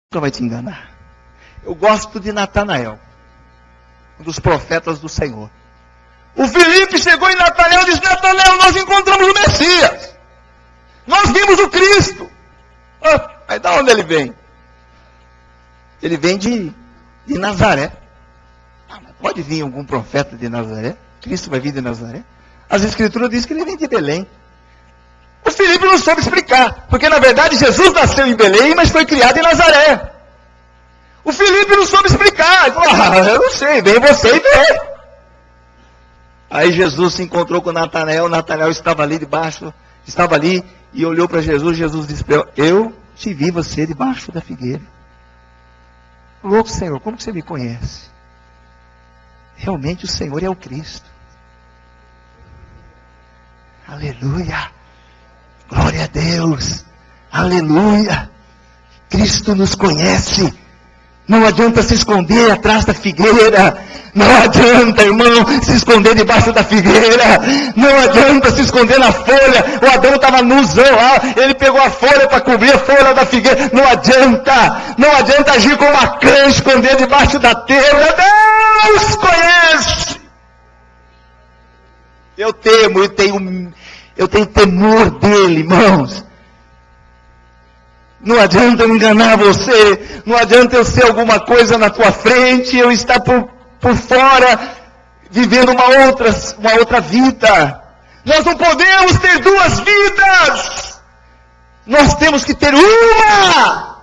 nunca vai te enganar. Eu gosto de Natanael, um dos profetas do Senhor. O Filipe chegou em Natanael e disse: Natanael, nós encontramos o Messias. Nós vimos o Cristo. Mas de onde ele vem? Ele vem de Nazaré. Pode vir algum profeta de Nazaré? Cristo vai vir de Nazaré? As Escrituras dizem que ele vem de Belém. O Filipe não soube explicar, porque na verdade Jesus nasceu em Belém, mas foi criado em Nazaré. O Filipe não soube explicar. Ele falou: eu não sei, vem você e vê. Aí Jesus se encontrou com Natanael. Natanael estava ali debaixo, estava ali e olhou para Jesus. Jesus disse: eu te vi você debaixo da figueira. Louco, Senhor, como que você me conhece? Realmente o Senhor é o Cristo. Aleluia. Glória a Deus. Aleluia. Cristo nos conhece. Não adianta se esconder atrás da figueira. Não adianta, irmão, se esconder debaixo da figueira. Não adianta se esconder na folha. O Adão estava nuzão lá. Ele pegou a folha para cobrir a folha da figueira. Não adianta. Não adianta agir como uma cã, esconder debaixo da telha. Deus conhece. Eu temo, eu tenho temor dele, irmãos. Não adianta eu enganar você. Não adianta eu ser alguma coisa na tua frente, eu estar por fora, vivendo uma outra vida. Nós não podemos ter duas vidas. Nós temos que ter uma.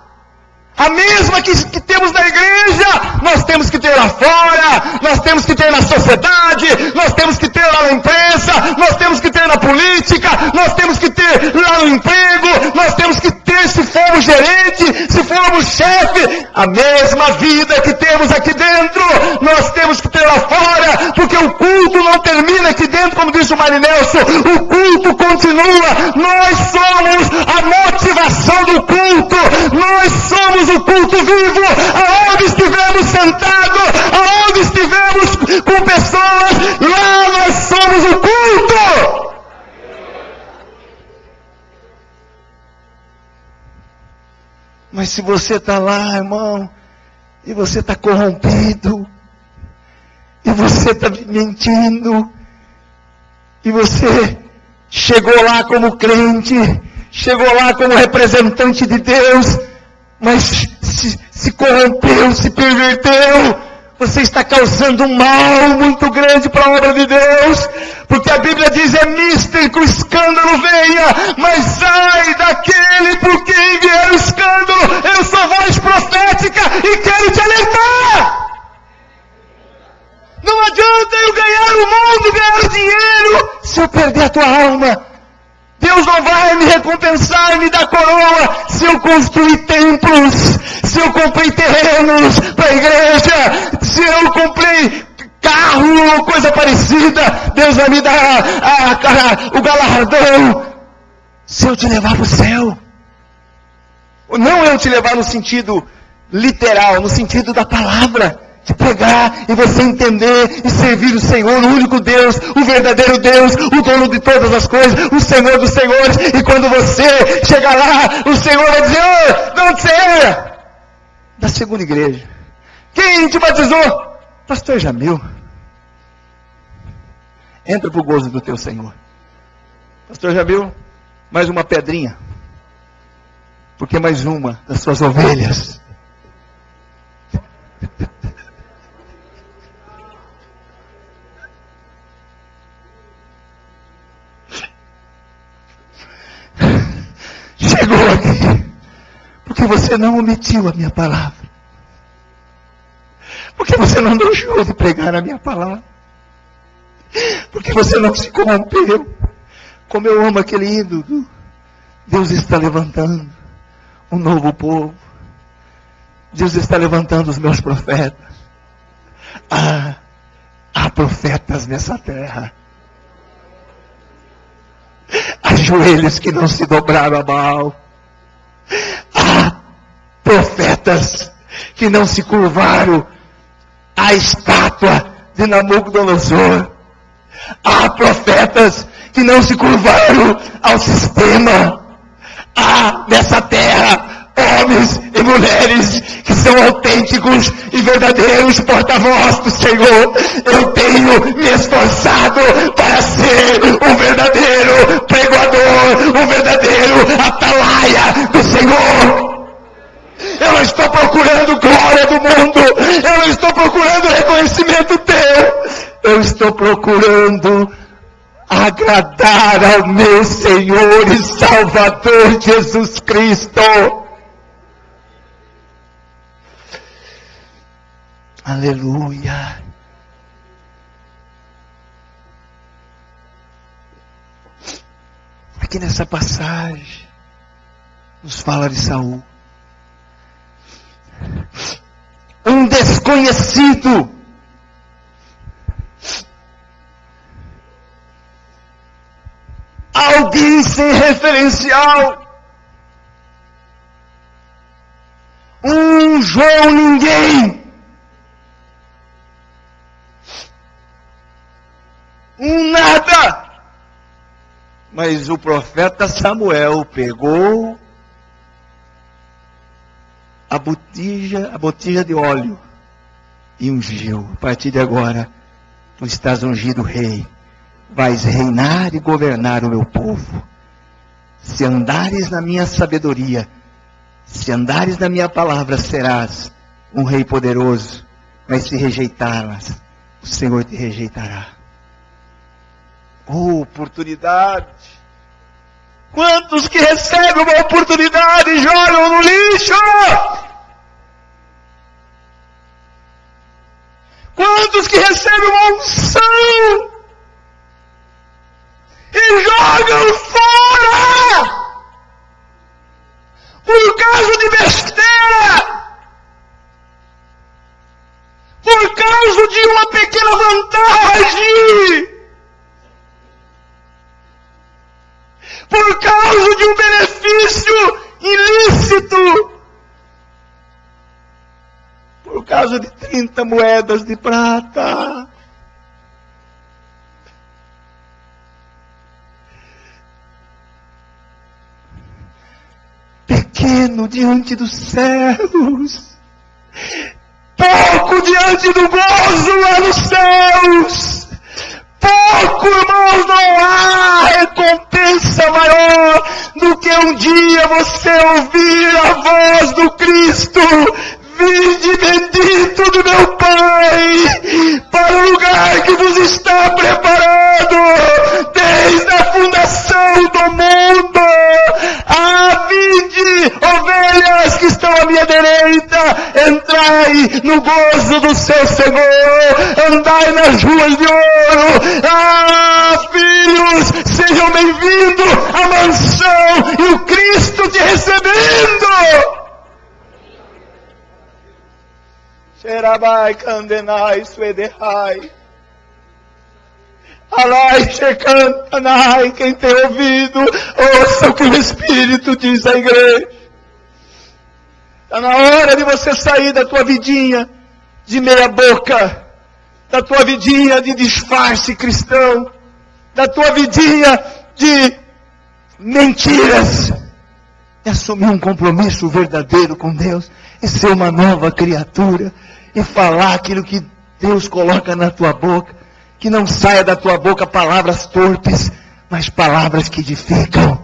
A mesma que temos na igreja, nós temos que ter lá fora, nós temos que ter na sociedade, nós temos que ter lá na imprensa, nós temos que ter na política, nós temos que ter lá no emprego, nós temos que ter, se formos gerente, se formos chefe, a mesma vida que temos aqui dentro, nós temos que ter lá fora, porque o culto não termina aqui dentro, como disse o Mário Nelson, o culto continua, nós somos a motivação do culto, nós somos o culto vivo, aonde estivermos sentados, aonde estivermos com pessoas, lá nós somos o culto. Mas se você está lá, irmão, e você está corrompido, e você está mentindo, e você chegou lá como crente, chegou lá como representante de Deus, mas se corrompeu, se perverteu, você está causando um mal muito grande para a obra de Deus, porque a Bíblia diz: é mister que o escândalo venha, mas ai daquele por quem vier o escândalo. Eu sou voz profética e quero te alertar. Não adianta eu ganhar o mundo, ganhar o dinheiro, se eu perder a tua alma. Deus não vai me recompensar, me dar coroa, se eu construir templos, se eu comprei terrenos para a igreja, se eu comprei carro ou coisa parecida. Deus vai me dar o galardão, se eu te levar para o céu. Não eu te levar no sentido literal, no sentido da palavra. De pegar e você entender e servir o Senhor, o único Deus, o verdadeiro Deus, o dono de todas as coisas, o Senhor dos senhores. E quando você chegar lá, o Senhor vai dizer: de onde você era? Da segunda igreja. Quem te batizou? Pastor Jamil. Entra para o gozo do teu Senhor. Pastor Jamil, mais uma pedrinha, porque mais uma das suas ovelhas chegou aqui, porque você não omitiu a minha palavra, porque você não deixou de pregar a minha palavra, porque você não se corrompeu. Como eu amo aquele hino, Deus está levantando um novo povo, Deus está levantando os meus profetas. Há profetas nessa terra. Há joelhos que não se dobraram a Baal. Há profetas que não se curvaram à estátua de Nabucodonosor. Há profetas que não se curvaram ao sistema. Há nessa terra homens e mulheres que são autênticos e verdadeiros porta-voz do Senhor. Eu tenho me esforçado para ser um verdadeiro pregador, um verdadeiro atalaia do Senhor. Eu não estou procurando glória do mundo, eu não estou procurando reconhecimento teu, eu estou procurando agradar ao meu Senhor e Salvador Jesus Cristo. Aleluia. Aqui nessa passagem nos fala de Saul, um desconhecido, alguém sem referencial, um João ninguém, um nada. Mas o profeta Samuel pegou a botija de óleo e ungiu. A partir de agora, tu estás ungido rei. Vais reinar e governar o meu povo. Se andares na minha sabedoria, se andares na minha palavra, serás um rei poderoso. Mas se rejeitá-las, o Senhor te rejeitará. Oh, oportunidade! Quantos que recebem uma oportunidade jogam no lixo? Quantos que recebem uma unção e jogam fora por causa de besteira, por causa de uma pequena vantagem, por causa de um benefício ilícito, por causa de 30 moedas de prata. Pequeno diante dos céus, pouco diante do gozo lá nos céus. Pouco, irmãos, não há recompensa maior do que um dia você ouvir a voz do Cristo: vinde bendito do meu Pai, para o lugar que vos está preparado desde a fundação do mundo. Vinde, ovelhas que estão à minha direita, entrai no gozo do seu Senhor, andai nas ruas de ouro. Filhos, sejam bem-vindos à mansão e o Cristo te recebendo. Xerabai candenai suederai. Alai checantanai. Quem tem ouvido, ouça o que o Espírito diz à igreja. Está na hora de você sair da tua vidinha de meia boca, da tua vidinha de disfarce cristão, da tua vidinha de mentiras, e assumir um compromisso verdadeiro com Deus, e ser uma nova criatura, e falar aquilo que Deus coloca na tua boca, que não saia da tua boca palavras torpes, mas palavras que edificam.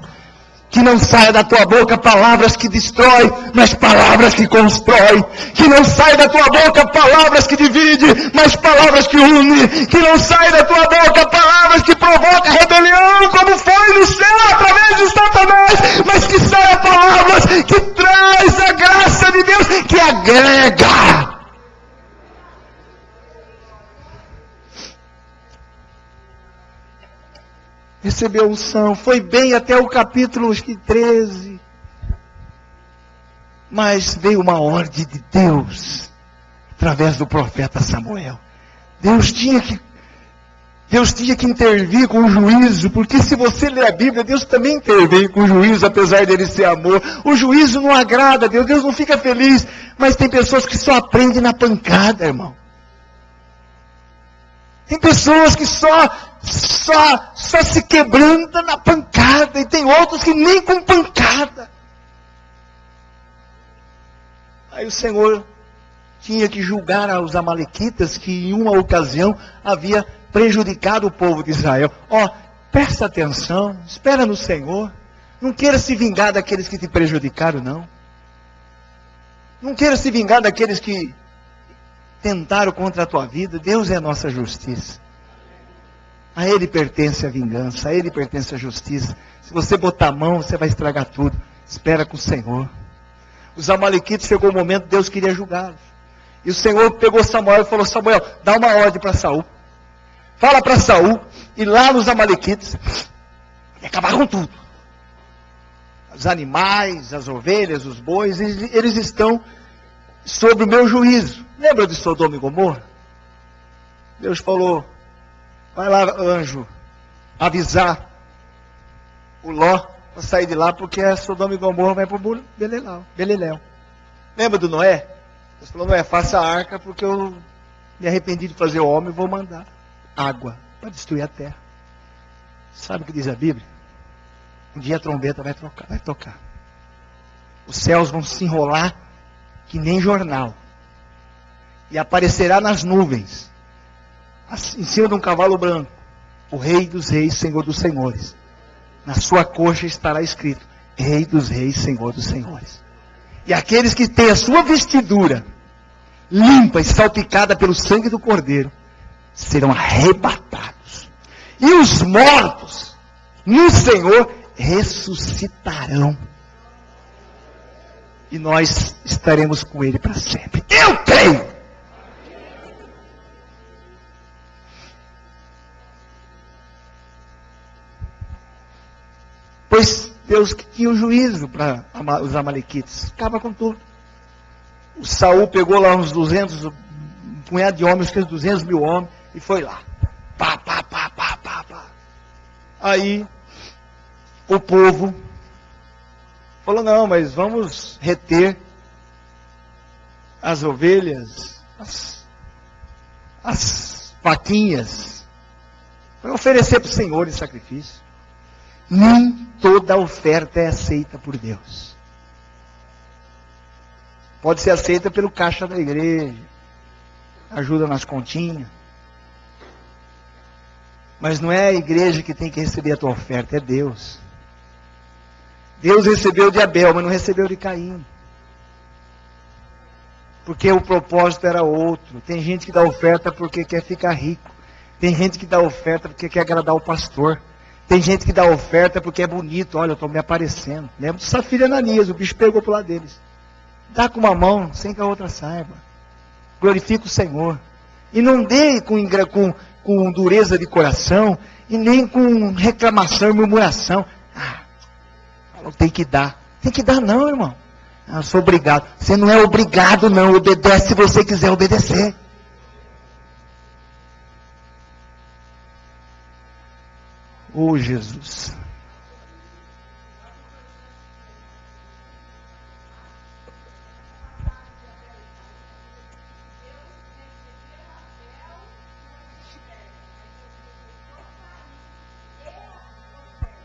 Que não saia da tua boca palavras que destrói, mas palavras que constrói. Que não saia da tua boca palavras que divide, mas palavras que une. Que não saia da tua boca palavras que provocam rebelião, como foi no céu através de Satanás, mas que saia palavras que traz a graça de Deus, que agrega. Recebeu unção, foi bem até o capítulo 13. Mas veio uma ordem de Deus, através do profeta Samuel. Deus tinha que intervir com o juízo, porque se você ler a Bíblia, Deus também intervém com o juízo, apesar dele ser amor. O juízo não agrada a Deus, Deus não fica feliz, mas tem pessoas que só aprendem na pancada, irmão. Tem pessoas que só se quebranta na pancada, e tem outros que nem com pancada. Aí o Senhor tinha que julgar os amalequitas que em uma ocasião havia prejudicado o povo de Israel. Presta atenção, espera no Senhor. Não queira se vingar daqueles que te prejudicaram, não. Não queira se vingar daqueles que tentaram contra a tua vida. Deus é a nossa justiça. A Ele pertence a vingança, a Ele pertence a justiça. Se você botar a mão, você vai estragar tudo. Espera com o Senhor. Os amalequitas, chegou o momento, Deus queria julgá-los. E o Senhor pegou Samuel e falou: Samuel, dá uma ordem para Saul. Fala para Saul, ir lá nos amalequitas e acabar com tudo. Os animais, as ovelhas, os bois, eles estão sob o meu juízo. Lembra de Sodoma e Gomorra? Deus falou: vai lá, anjo, avisar o Ló para sair de lá, porque a Sodoma e Gomorra vai para o Beleléu. Lembra do Noé? Deus falou: Noé, faça a arca, porque eu me arrependi de fazer o homem e vou mandar água para destruir a terra. Sabe o que diz a Bíblia? Um dia a trombeta vai tocar. Os céus vão se enrolar que nem jornal. E aparecerá nas nuvens, em cima de um cavalo branco, o Rei dos Reis, Senhor dos Senhores. Na sua coxa estará escrito: Rei dos Reis, Senhor dos Senhores. E aqueles que têm a sua vestidura limpa e salpicada pelo sangue do Cordeiro serão arrebatados. E os mortos no Senhor ressuscitarão. E nós estaremos com Ele para sempre. Eu creio! Pois Deus que tinha o juízo para os amalequitas. Acaba com tudo. O Saul pegou lá uns 200, um punhado de homens, fez 200 mil homens, e foi lá. Pá. Aí, o povo falou: não, mas vamos reter as ovelhas, as vaquinhas, para oferecer para o Senhor em sacrifício. Nem toda oferta é aceita por Deus. Pode ser aceita pelo caixa da igreja, ajuda nas continhas. Mas não é a igreja que tem que receber a tua oferta, é Deus. Deus recebeu de Abel, mas não recebeu de Caim. Porque o propósito era outro. Tem gente que dá oferta porque quer ficar rico. Tem gente que dá oferta porque quer agradar o pastor. Tem gente que dá oferta porque é bonito. Olha, eu estou me aparecendo. Lembra do Safira e Ananias, o bicho pegou para o lado deles. Dá com uma mão, sem que a outra saiba. Glorifica o Senhor. E não dê com dureza de coração, e nem com reclamação e murmuração. Não tem que dar. Tem que dar não, irmão. Eu sou obrigado. Você não é obrigado não. Obedece se você quiser obedecer. Oh, Jesus.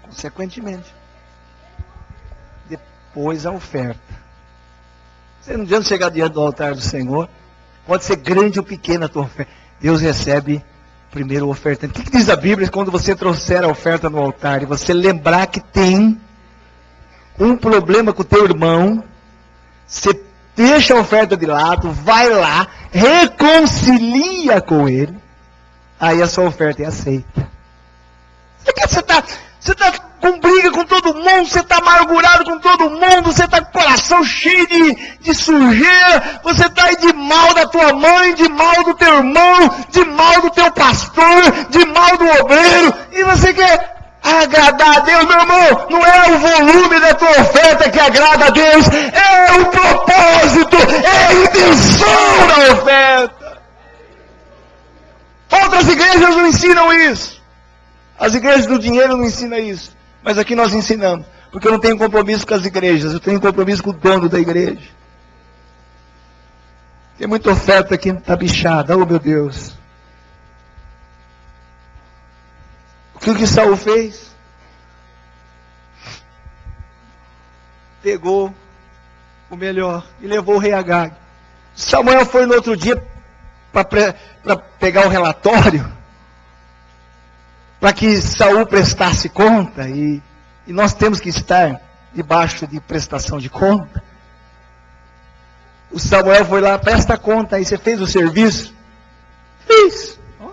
Consequentemente. Depois a oferta. Você não adianta chegar diante do altar do Senhor. Pode ser grande ou pequena a tua oferta. Deus recebe primeiro o ofertante. O que diz a Bíblia quando você trouxer a oferta no altar e você lembrar que tem um problema com o teu irmão, você deixa a oferta de lado, vai lá, reconcilia com ele, aí a sua oferta é aceita. Você está com briga com todo mundo, você está amargurado com todo mundo, você está com o coração cheio de sujeira, você está aí de mal da tua mãe, de mal do teu irmão, de mal do teu pastor, de mal do obreiro, e você quer agradar a Deus, meu irmão. Não é o volume da tua oferta que agrada a Deus, é o propósito, é a intenção da oferta. Outras igrejas não ensinam isso. As igrejas do dinheiro não ensinam isso. Mas aqui nós ensinamos. Porque eu não tenho compromisso com as igrejas. Eu tenho compromisso com o dono da igreja. Tem muita oferta aqui, está bichada. Oh, meu Deus. O que Saul fez? Pegou o melhor, e levou o rei Agag. Samuel foi no outro dia para pegar o relatório, para que Saul prestasse conta, e nós temos que estar debaixo de prestação de conta. O Samuel foi lá, presta conta, aí você fez o serviço? Fiz. Oh,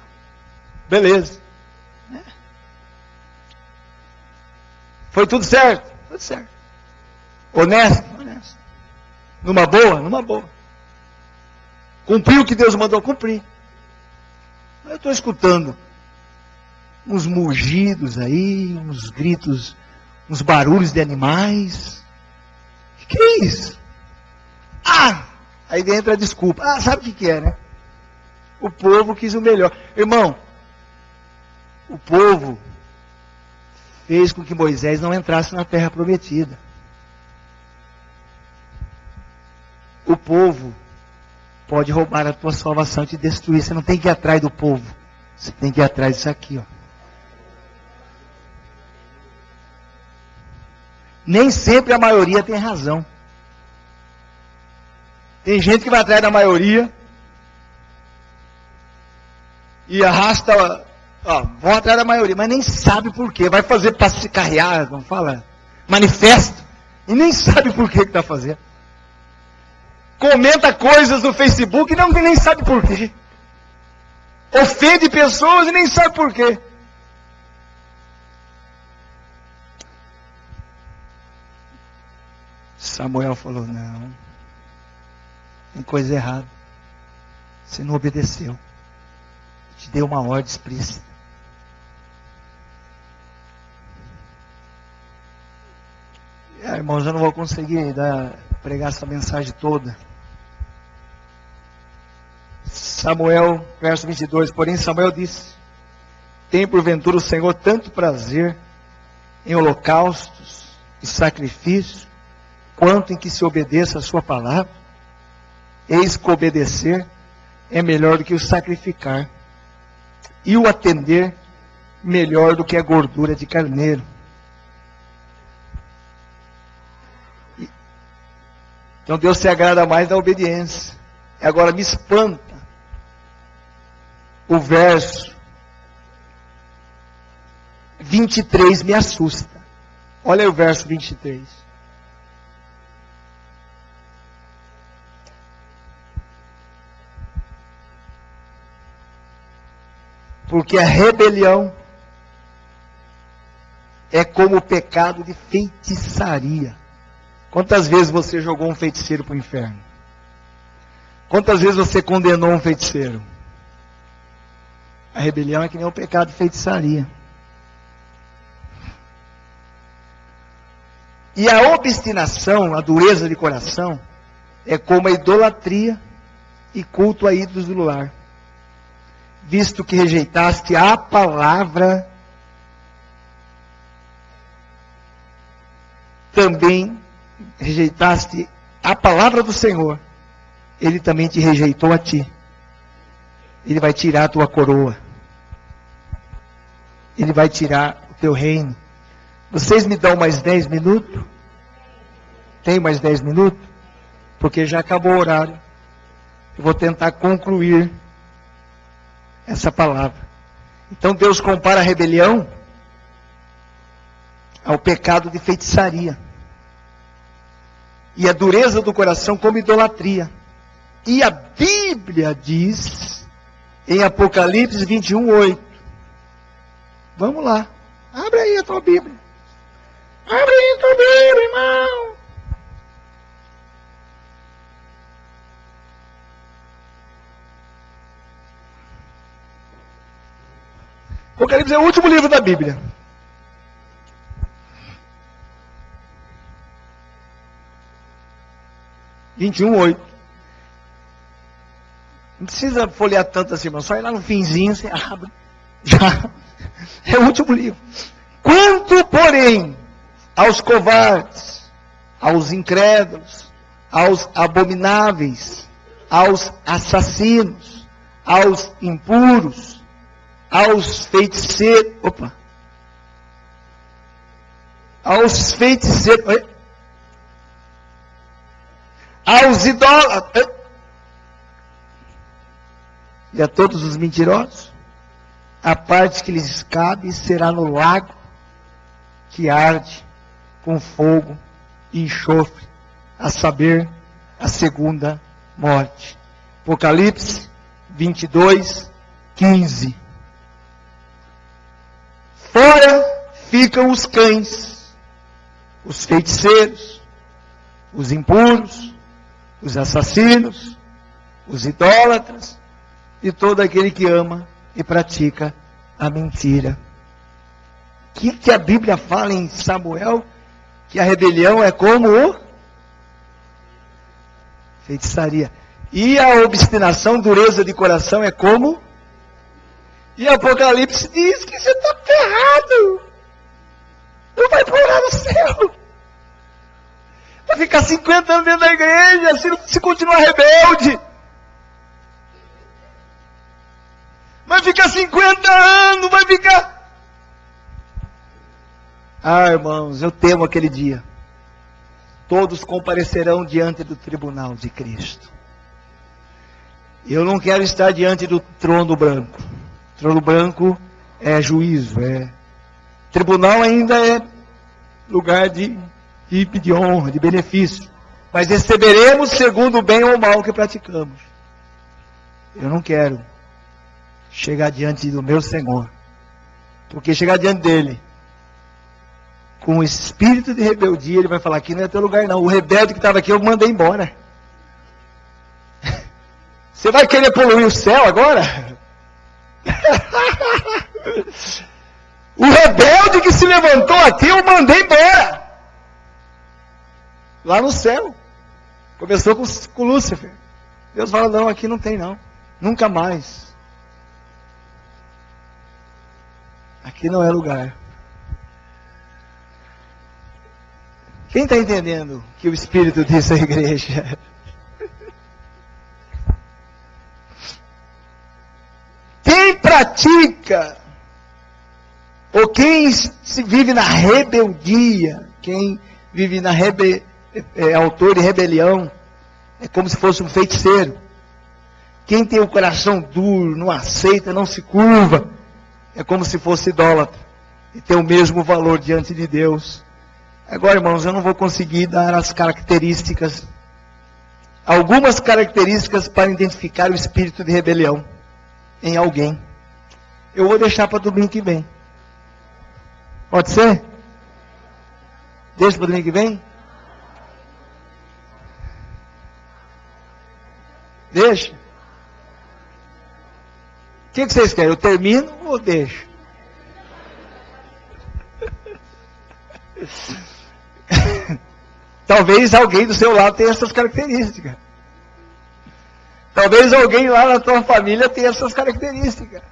beleza. Foi tudo certo? Tudo certo. Honesto? Honesto. Numa boa? Numa boa. Cumpriu o que Deus mandou cumprir. Eu estou escutando uns mugidos aí, uns gritos, uns barulhos de animais. O que é isso? Ah! Aí entra a desculpa. Ah, sabe o que é, né? O povo quis o melhor. Irmão, o povo fez com que Moisés não entrasse na terra prometida. O povo pode roubar a tua salvação e te destruir. Você não tem que ir atrás do povo. Você tem que ir atrás disso aqui, ó. Nem sempre a maioria tem razão. Tem gente que vai atrás da maioria e arrasta, ó, vão atrás da maioria, mas nem sabe por quê. Vai fazer para se carrear, não fala, manifesto, e nem sabe por que está fazendo. Comenta coisas no Facebook e nem sabe por quê. Ofende pessoas e nem sabe por quê. Samuel falou, não, tem coisa errada. Você não obedeceu. Te deu uma ordem explícita. Irmãos, eu não vou conseguir pregar essa mensagem toda. Samuel, verso 22, porém Samuel disse, tem porventura o Senhor tanto prazer em holocaustos e sacrifícios, quanto em que se obedeça a sua palavra? Eis que obedecer é melhor do que o sacrificar, e o atender melhor do que a gordura de carneiro. Então Deus se agrada mais da obediência. Agora me espanta o verso 23, me assusta. Olha aí o verso 23. Porque a rebelião é como o pecado de feitiçaria. Quantas vezes você jogou um feiticeiro para o inferno? Quantas vezes você condenou um feiticeiro? A rebelião é que nem o pecado de feitiçaria. E a obstinação, a dureza de coração, é como a idolatria e culto a ídolos do lar. Visto que rejeitaste a palavra, também rejeitaste a palavra do Senhor, Ele também te rejeitou a ti. Ele vai tirar a tua coroa. Ele vai tirar o teu reino. Vocês me dão mais 10 minutos? Tem mais 10 minutos? Porque já acabou o horário. Eu vou tentar concluir essa palavra. Então Deus compara a rebelião ao pecado de feitiçaria. E a dureza do coração como idolatria. E a Bíblia diz, em Apocalipse 21:8. Vamos lá. Abre aí a tua Bíblia. Abre aí a tua Bíblia, irmão. Apocalipse é o último livro da Bíblia. Não precisa folhear tanto assim, mas só ir lá no finzinho, você abre. Já. É o último livro. Quanto, porém, aos covardes, aos incrédulos, aos abomináveis, aos assassinos, aos impuros, aos feiticeiros, aos idólatras e a todos os mentirosos, a parte que lhes cabe será no lago que arde com fogo e enxofre, a saber, a segunda morte. Apocalipse 22, 15. Fora ficam os cães, os feiticeiros, os impuros, os assassinos, os idólatras e todo aquele que ama e pratica a mentira. O que a Bíblia fala em Samuel? Que a rebelião é como feitiçaria. E a obstinação, dureza de coração é como? E Apocalipse diz que você está ferrado. Não vai morar no céu. Vai ficar 50 anos dentro da igreja, se continuar rebelde. Vai ficar 50 anos, vai ficar... Ah, irmãos, eu temo aquele dia. Todos comparecerão diante do tribunal de Cristo. Eu não quero estar diante do trono branco. Trono branco é juízo, tribunal ainda é lugar de honra, de benefício. Mas receberemos segundo o bem ou o mal que praticamos. Eu não quero chegar diante do meu Senhor, porque chegar diante dele com o espírito de rebeldia, ele vai falar: aqui não é teu lugar não, o rebelde que estava aqui eu mandei embora. Você vai querer poluir o céu agora? O rebelde que se levantou aqui eu mandei embora. Lá no céu. Começou com Lúcifer. Deus fala: não, aqui não tem não, nunca mais. Aqui não é lugar. Quem está entendendo que o Espírito disse à igreja? Quem pratica, ou quem se vive na rebeldia, quem vive na autor de rebelião, é como se fosse um feiticeiro. Quem tem o coração duro, não aceita, não se curva, é como se fosse idólatra, e tem o mesmo valor diante de Deus. Agora, irmãos, eu não vou conseguir dar as características, algumas características para identificar o espírito de rebelião em alguém. Eu vou deixar para domingo que vem. Pode ser? Deixa para domingo que vem? Deixa. O que vocês querem? Eu termino ou deixo? Talvez alguém do seu lado tenha essas características. Talvez alguém lá na tua família tenha essas características.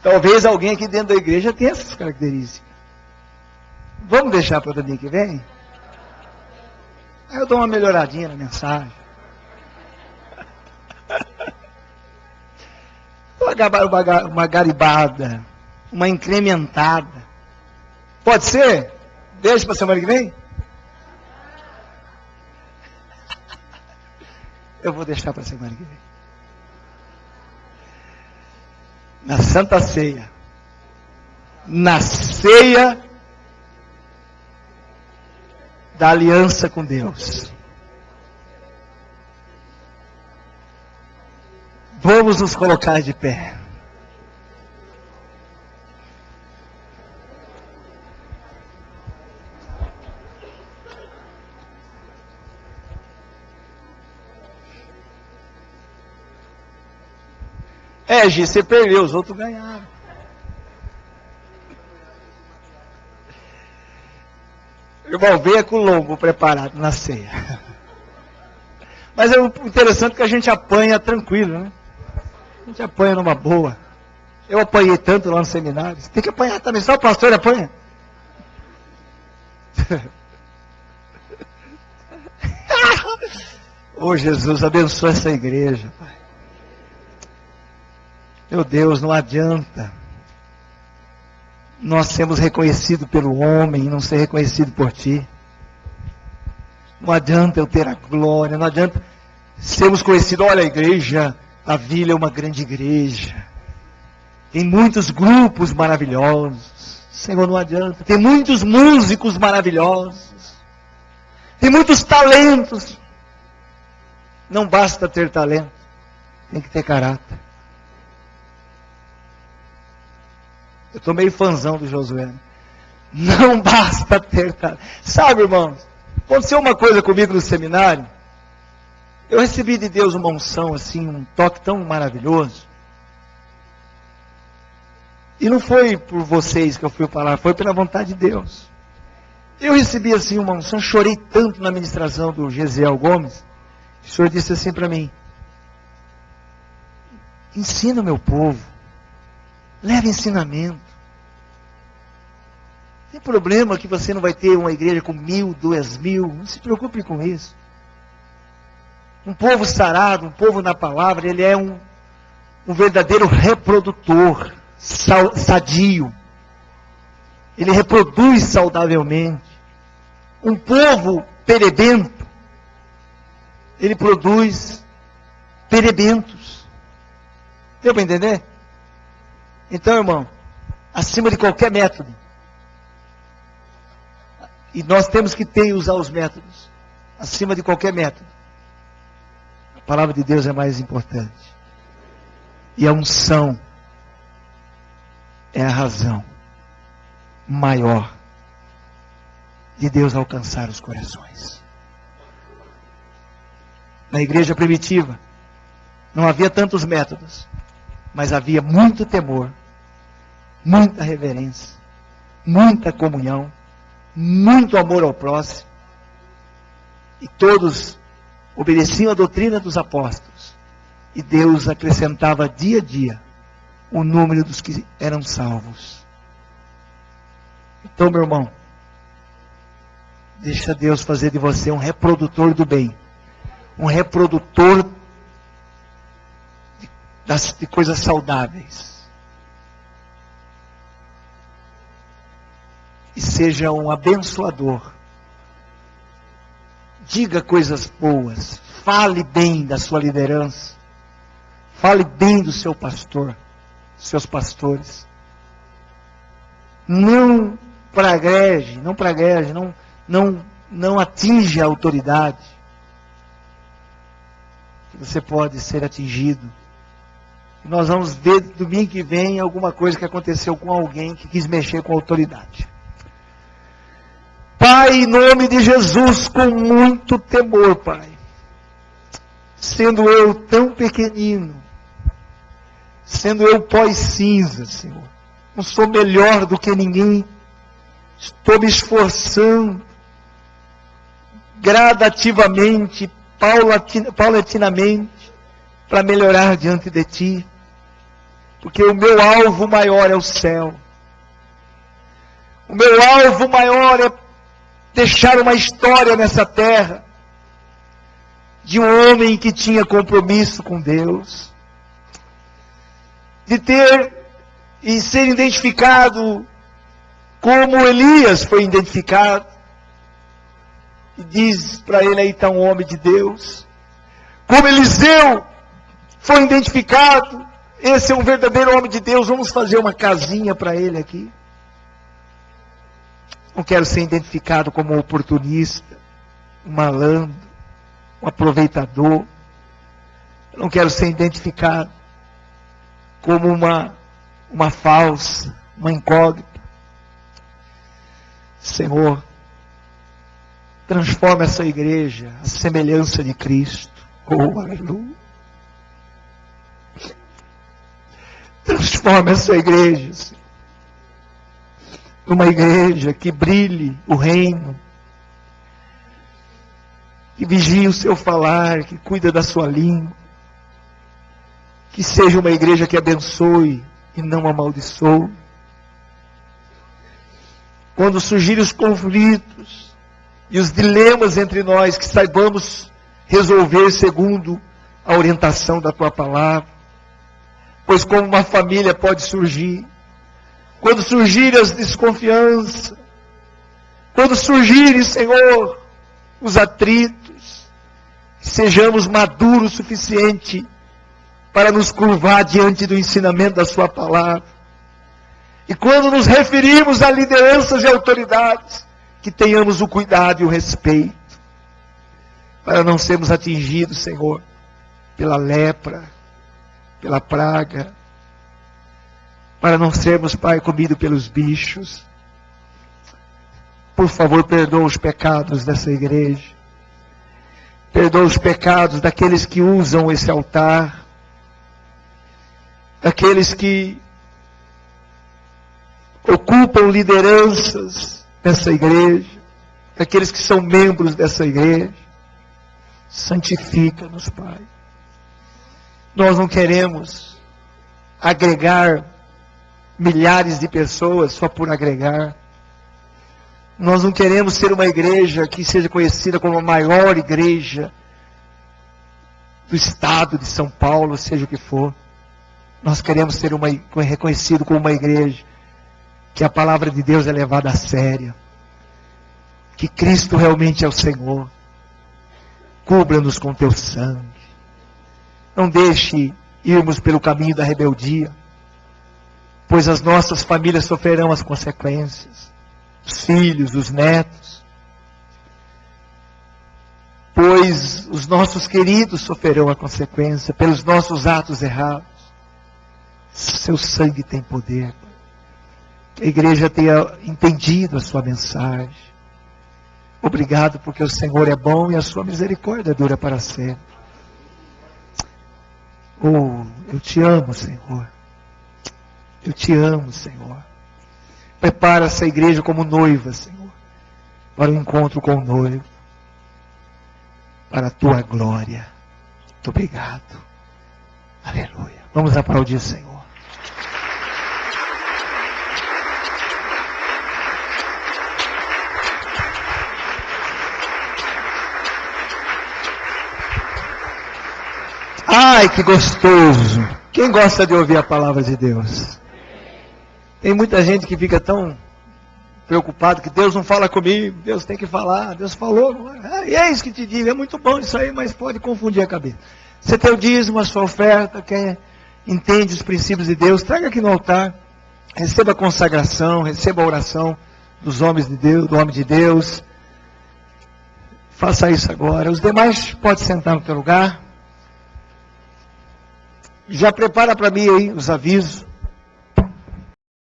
Talvez alguém aqui dentro da igreja tenha essas características. Vamos deixar para o domingo que vem? Aí eu dou uma melhoradinha na mensagem. Uma garibada, uma incrementada. Pode ser? Deixa para a semana que vem? Eu vou deixar para a semana que vem. Na Santa Ceia. Na ceia da aliança com Deus. Vamos nos colocar de pé. Gi, você perdeu, os outros ganharam. Irmão, venha com o lombo preparado na ceia. Mas é interessante que a gente apanha tranquilo, né? A gente apanha numa boa. Eu apanhei tanto lá no seminário. Você tem que apanhar também, só o pastor apanha. Oh, Jesus, abençoa essa igreja, Pai. Meu Deus, não adianta nós sermos reconhecidos pelo homem e não ser reconhecido por Ti. Não adianta eu ter a glória, não adianta sermos conhecidos. Olha, a igreja, a vila é uma grande igreja. Tem muitos grupos maravilhosos. Senhor, não adianta. Tem muitos músicos maravilhosos. Tem muitos talentos. Não basta ter talento. Tem que ter caráter. Eu estou meio fãzão do Josué. Não basta ter talento. Sabe, irmãos, aconteceu uma coisa comigo no seminário. Eu recebi de Deus uma unção, assim, um toque tão maravilhoso. E não foi por vocês que eu fui falar, foi pela vontade de Deus. Eu recebi, assim, uma unção, chorei tanto na ministração do Gesiel Gomes. O Senhor disse assim para mim: ensina o meu povo, leva ensinamento. Tem problema que você não vai ter uma igreja com 1.000, 2.000, não se preocupe com isso. Um povo sarado, um povo na palavra, ele é um verdadeiro reprodutor, sadio. Ele reproduz saudavelmente. Um povo perebento, ele produz perebentos. Deu para entender? Então, irmão, acima de qualquer método, e nós temos que ter e usar os métodos, acima de qualquer método, a palavra de Deus é mais importante. E a unção é a razão maior de Deus alcançar os corações. Na igreja primitiva, não havia tantos métodos, mas havia muito temor, muita reverência, muita comunhão, muito amor ao próximo. E todos obedeciam a doutrina dos apóstolos. E Deus acrescentava dia a dia o número dos que eram salvos. Então, meu irmão, deixa Deus fazer de você um reprodutor do bem. Um reprodutor de coisas saudáveis. E seja um abençoador. Diga coisas boas. Fale bem da sua liderança. Fale bem do seu pastor, dos seus pastores. Não pragueje, não atinja a autoridade. Você pode ser atingido. Nós vamos ver domingo que vem alguma coisa que aconteceu com alguém que quis mexer com a autoridade. Pai, em nome de Jesus, com muito temor, Pai, sendo eu tão pequenino, sendo eu pós-cinza, Senhor, não sou melhor do que ninguém, estou me esforçando, gradativamente, paulatinamente, para melhorar diante de Ti, porque o meu alvo maior é o céu, o meu alvo maior é deixar uma história nessa terra, de um homem que tinha compromisso com Deus, de ter e ser identificado como Elias foi identificado, e diz para ele aí está um homem de Deus, como Eliseu foi identificado, esse é um verdadeiro homem de Deus, vamos fazer uma casinha para ele aqui. Não quero ser identificado como um oportunista, um malandro, um aproveitador. Eu não quero ser identificado como uma falsa, uma incógnita. Senhor, transforma essa igreja à semelhança de Cristo. Oh, aleluia. Transforma essa igreja, Senhor, numa igreja que brilhe o reino, que vigie o seu falar, que cuida da sua língua, que seja uma igreja que abençoe e não amaldiçoe. Quando surgirem os conflitos e os dilemas entre nós, que saibamos resolver segundo a orientação da Tua palavra, pois como uma família pode surgir, quando surgirem as desconfianças, quando surgirem, Senhor, os atritos, sejamos maduros o suficiente para nos curvar diante do ensinamento da sua palavra. E quando nos referimos a lideranças e autoridades, que tenhamos o cuidado e o respeito, para não sermos atingidos, Senhor, pela lepra, pela praga, para não sermos, Pai, comidos pelos bichos. Por favor, perdoa os pecados dessa igreja. Perdoa os pecados daqueles que usam esse altar, daqueles que ocupam lideranças dessa igreja, daqueles que são membros dessa igreja. Santifica-nos, Pai. Nós não queremos agregar milhares de pessoas só por agregar. Nós não queremos ser uma igreja que seja conhecida como a maior igreja do estado de São Paulo, seja o que for. Nós queremos ser reconhecido como uma igreja que a palavra de Deus é levada a sério, que Cristo realmente é o Senhor. Cubra-nos com teu sangue. Não deixe irmos pelo caminho da rebeldia, pois as nossas famílias sofrerão as consequências. Os filhos, os netos. Pois os nossos queridos sofrerão a consequência pelos nossos atos errados. Seu sangue tem poder. Que a igreja tenha entendido a sua mensagem. Obrigado porque o Senhor é bom e a sua misericórdia dura para sempre. Oh, eu te amo, Senhor. Eu te amo, Senhor. Prepara essa igreja como noiva, Senhor, para o encontro com o noivo, para a tua glória. Muito obrigado. Aleluia. Vamos aplaudir o Senhor. Ai, que gostoso. Quem gosta de ouvir a palavra de Deus? Tem muita gente que fica tão preocupado que Deus não fala comigo, Deus tem que falar, Deus falou. E é isso que te digo, é muito bom isso aí, mas pode confundir a cabeça. Você tem o dízimo, a sua oferta, quem entende os princípios de Deus, traga aqui no altar, receba a consagração, receba a oração dos homens de Deus, do homem de Deus. Faça isso agora. Os demais podem sentar no teu lugar. Já prepara para mim aí os avisos.